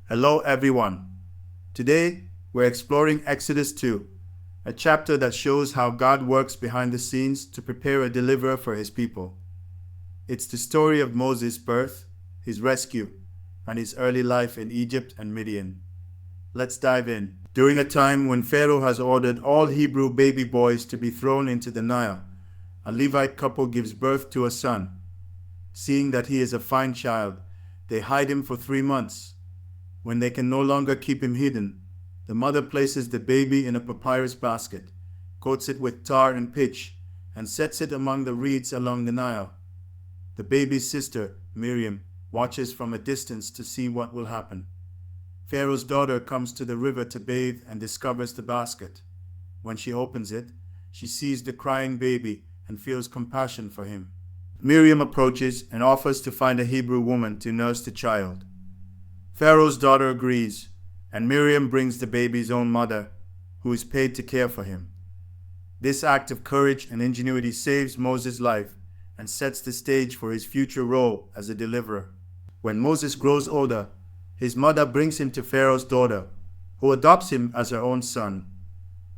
Hello, everyone. Today, we're exploring Exodus 2, a chapter that shows how God works behind the scenes to prepare a deliverer for his people. It's the story of Moses' birth, his rescue, and his early life in Egypt and Midian. Let's dive in. During a time when Pharaoh has ordered all Hebrew baby boys to be thrown into the Nile, a Levite couple gives birth to a son. Seeing that he is a fine child, they hide him for 3 months. When they can no longer keep him hidden, the mother places the baby in a papyrus basket, coats it with tar and pitch, and sets it among the reeds along the Nile. The baby's sister, Miriam, watches from a distance to see what will happen. Pharaoh's daughter comes to the river to bathe and discovers the basket. When she opens it, she sees the crying baby and feels compassion for him. Miriam approaches and offers to find a Hebrew woman to nurse the child. Pharaoh's daughter agrees, and Miriam brings the baby's own mother, who is paid to care for him. This act of courage and ingenuity saves Moses' life and sets the stage for his future role as a deliverer. When Moses grows older, his mother brings him to Pharaoh's daughter, who adopts him as her own son.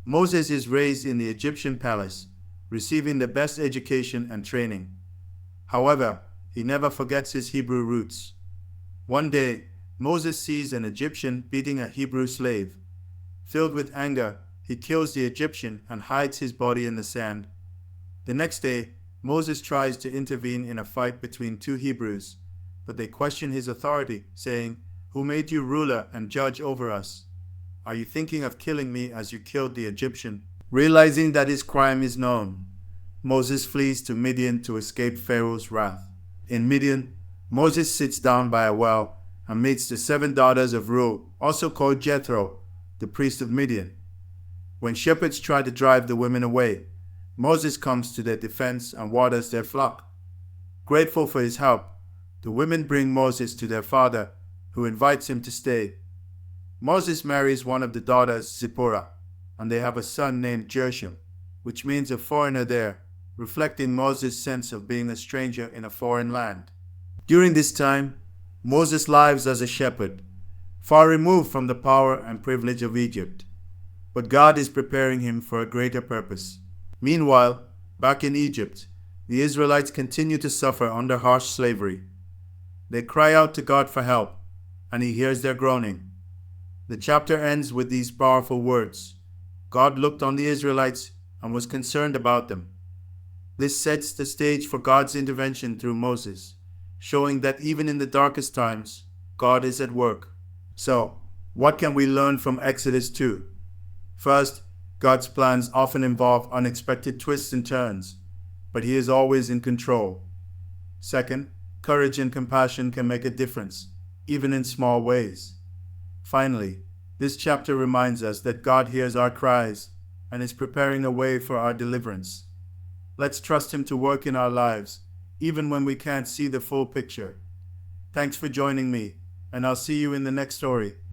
Moses is raised in the Egyptian palace, receiving the best education and training. However, he never forgets his Hebrew roots. One day, Moses sees an Egyptian beating a Hebrew slave. Filled with anger, he kills the Egyptian and hides his body in the sand. The next day, Moses tries to intervene in a fight between two Hebrews, but they question his authority, saying, "Who made you ruler and judge over us? Are you thinking of killing me as you killed the Egyptian?" Realizing that his crime is known, Moses flees to Midian to escape Pharaoh's wrath. In Midian, Moses sits down by a well and meets the 7 daughters of Reuel, also called Jethro, the priest of Midian. When shepherds try to drive the women away, Moses comes to their defense and waters their flock. Grateful for his help, the women bring Moses to their father, who invites him to stay. Moses marries one of the daughters, Zipporah, and they have a son named Gershom, which means a foreigner there, reflecting Moses' sense of being a stranger in a foreign land. During this time, Moses lives as a shepherd, far removed from the power and privilege of Egypt. But God is preparing him for a greater purpose. Meanwhile, back in Egypt, the Israelites continue to suffer under harsh slavery. They cry out to God for help, and he hears their groaning. The chapter ends with these powerful words: God looked on the Israelites and was concerned about them. This sets the stage for God's intervention through Moses, showing that even in the darkest times, God is at work. So, what can we learn from Exodus 2? First, God's plans often involve unexpected twists and turns, but he is always in control. Second, courage and compassion can make a difference, even in small ways. Finally, this chapter reminds us that God hears our cries and is preparing a way for our deliverance. Let's trust him to work in our lives, even when we can't see the full picture. Thanks for joining me, and I'll see you in the next story.